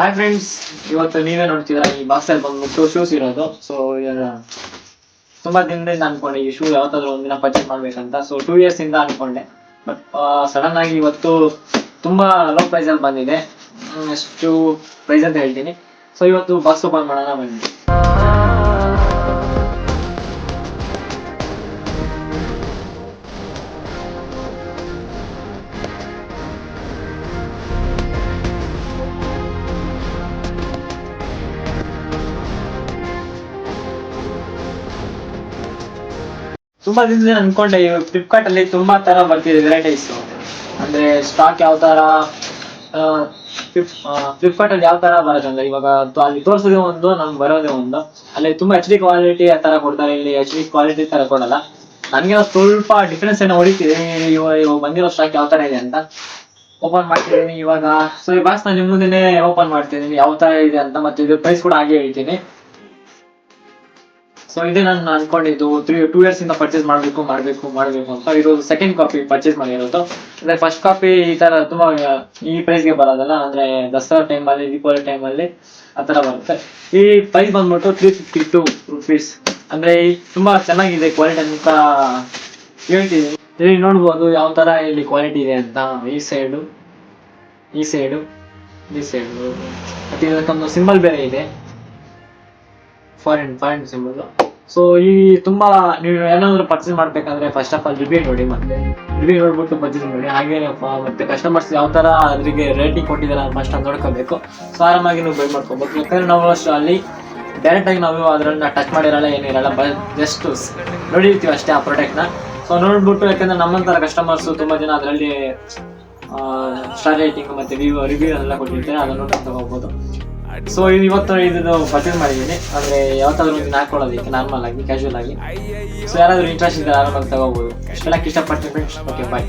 Hi friends, ಇವತ್ತು ನೀವೇ ನೋಡ್ತೀರಾ ಈ ಬಾಕ್ಸಲ್ಲಿ ಬಂದ್ಬಿಟ್ಟು ಶೂಸ್ ಇರೋದು. ಸೊ ತುಂಬಾ ದಿನದಿಂದ ಅನ್ಕೊಂಡೆ ಈ ಶೂ ಯಾವತ್ತಾದ್ರೂ ಒಂದಿನ ಪರ್ಚೇಸ್ ಮಾಡ್ಬೇಕಂತ. ಸೊ 2 years ಇಂದ ಅನ್ಕೊಂಡೆ. ಬಟ್ ಸಡನ್ ಆಗಿ ಇವತ್ತು ತುಂಬಾ ಲೋ ಪ್ರೈಸ್ ಅಲ್ಲಿ ಬಂದಿದೆ. ಎಷ್ಟು ಪ್ರೈಸ್ ಅಂತ ಹೇಳ್ತೀನಿ. ಸೊ ಇವತ್ತು ಬಾಕ್ಸ್ ಓಪನ್ ಮಾಡೋಣ ಬನ್ನಿ. ತುಂಬಾ ದಿನದಿಂದ ಅನ್ಕೊಂಡೆ, ಫ್ಲಿಪ್ಕಾರ್ಟ್ ಅಲ್ಲಿ ತುಂಬಾ ತರ ಬರ್ತಿದೆ ವೆರೈಟೀಸ್. ಅಂದ್ರೆ ಸ್ಟಾಕ್ ಯಾವ ತರ ಫ್ಲಿಪ್ಕಾರ್ಟ್ ಅಲ್ಲಿ ಯಾವ ತರ ಬರುತ್ತೆ ಅಂದ್ರೆ, ಇವಾಗ ಅಲ್ಲಿ ತೋರಿಸೋದೇ ಒಂದು, ನಮ್ಗೆ ಬರೋದೇ ಒಂದು. ಅಲ್ಲಿ ತುಂಬಾ HD ಕ್ವಾಲಿಟಿ ಆ ತರ ಕೊಡ್ತಾರೆ, ಇಲ್ಲಿ HD ಕ್ವಾಲಿಟಿ ತರ ಕೊಡಲ್ಲ. ನನ್ಗೆ ಸ್ವಲ್ಪ ಡಿಫ್ರೆನ್ಸ್ ಏನೋ ಹೊಡಿತಿದೆ ಇವಾಗ ಬಂದಿರೋ ಸ್ಟಾಕ್ ಯಾವ ತರ ಇದೆ ಅಂತ. ಓಪನ್ ಮಾಡ್ತಿದ್ದೀನಿ ಇವಾಗ. ಸೊ ಈ ಬಾಕ್ಸ್ ನಾನು ನಿಮ್ಮ ಮುಂದೆನೆ ಓಪನ್ ಮಾಡ್ತಿದ್ದೀನಿ ಯಾವ ತರ ಇದೆ ಅಂತ, ಮತ್ತೆ ಇದು ಪ್ರೈಸ್ ಕೂಡ ಹಾಗೆ ಹೇಳ್ತೀನಿ. ಸೊ ಇದೇ ನಾನು ಅನ್ಕೊಂಡಿದ್ದು 2 years ಇಂದ ಪರ್ಚೇಸ್ ಮಾಡ್ಬೇಕು ಅಂತ. ಇದು ಸೆಕೆಂಡ್ ಕಾಪಿ ಪರ್ಚೇಸ್ ಮಾಡಿರೋದು. ಅಂದ್ರೆ ಫಸ್ಟ್ ಕಾಪಿ ಈ ತರ ತುಂಬಾ ಈ ಪ್ರೈಸ್ ಗೆ ಬರೋದಲ್ಲ, ಅಂದ್ರೆ ದಸರಾ ಟೈಮ್ ಅಲ್ಲಿ, ದೀಪಾವಳಿ ಟೈಮ್ ಅಲ್ಲಿ ಆತರ ಬರುತ್ತೆ. ಈ ಪ್ರೈಸ್ ಬಂದ್ಬಿಟ್ಟು 352 rupees. ಅಂದ್ರೆ ತುಂಬಾ ಚೆನ್ನಾಗಿದೆ ಕ್ವಾಲಿಟಿ ಅಂತ ಹೇಳ್ತಿದ್ದೀನಿ. ಇಲ್ಲಿ ನೋಡ್ಬೋದು ಯಾವ ತರ ಇಲ್ಲಿ ಕ್ವಾಲಿಟಿ ಇದೆ ಅಂತ. ಈ ಸೈಡು ಮತ್ತೆ ಇದಕ್ಕೊಂದು ಸಿಂಬಲ್ ಬೇರೆ ಇದೆ, ಫಾರಿನ್ ಸಿಂಬಲ್. ಸೊ ಈ ತುಂಬಾ ನೀವು ಏನಾದ್ರು ಪರ್ಚೇಸ್ ಮಾಡ್ಬೇಕಂದ್ರೆ ಫಸ್ಟ್ ಆಫ್ ಆಲ್ ರಿವ್ಯೂ ನೋಡಿ, ಮತ್ತೆ ರಿವ್ಯೂ ನೋಡ್ಬಿಟ್ಟು ಪರ್ಚೇಸ್ ಮಾಡಿ. ಹಾಗೆ ಮತ್ತೆ ಕಸ್ಟಮರ್ಸ್ ಯಾವ ತರ ಅದ್ರಿಗೆ ರೇಟಿಂಗ್ ಕೊಟ್ಟಿದ್ದಾರೆ ಫಸ್ಟ್ ಅದು ನೋಡ್ಕೋಬೇಕು. ಸೊ ಆರಾಮಾಗಿ ನೀವು ಬೈ ಮಾಡ್ಕೋಬೇಕು. ಯಾಕಂದ್ರೆ ನಾವು ಅಷ್ಟು ಅಲ್ಲಿ ಡೈರೆಕ್ಟ್ ಆಗಿ ನಾವು ಅದನ್ನ ಟಚ್ ಮಾಡಿರಲ್ಲ, ಏನಿರಲ್ಲ, ಜಸ್ಟ್ ನೋಡಿರ್ತೀವಿ ಅಷ್ಟೇ ಆ ಪ್ರಾಡಕ್ಟ್ನ. ಸೊ ನೋಡ್ಬಿಟ್ಟು, ಯಾಕಂದ್ರೆ ನಮ್ಮಂತರ ಕಸ್ಟಮರ್ಸ್ ತುಂಬಾ ಜನ ಅದರಲ್ಲಿ ಸ್ಟಾರ್ ರೇಟಿಂಗ್ ಮತ್ತೆ ರಿವ್ಯೂ ಎಲ್ಲ ಕೊಟ್ಟಿರ್ತಾರೆ, ಅದನ್ನ ನೋಡ್ಕೊಂಡು ತಗೋಬಹುದು. ಸೊ ಇವತ್ತು ಇದು ಪರ್ಚೇಸ್ ಮಾಡಿದ್ದೀನಿ. ಅಂದ್ರೆ ಯಾವತ್ತಾದ್ರೂ ಇದನ್ನ ಹಾಕೊಳ್ಳೋದಕ್ಕೆ ನಾರ್ಮಲ್ ಆಗಿ, ಕ್ಯಾಶುವಲ್ ಆಗಿ. ಸೊ ಯಾರಾದ್ರೂ ಇಂಟ್ರೆಸ್ಟ್ ಇದ್ದರೆ ಆರಾಮಾಗಿ ತಗೋಬಹುದು. ಇಷ್ಟೆಲ್ಲ ಇಷ್ಟಪಡ್ತೀನಿ ಫ್ರೆಂಡ್ಸ್. ಓಕೆ, ಬಾಯ್.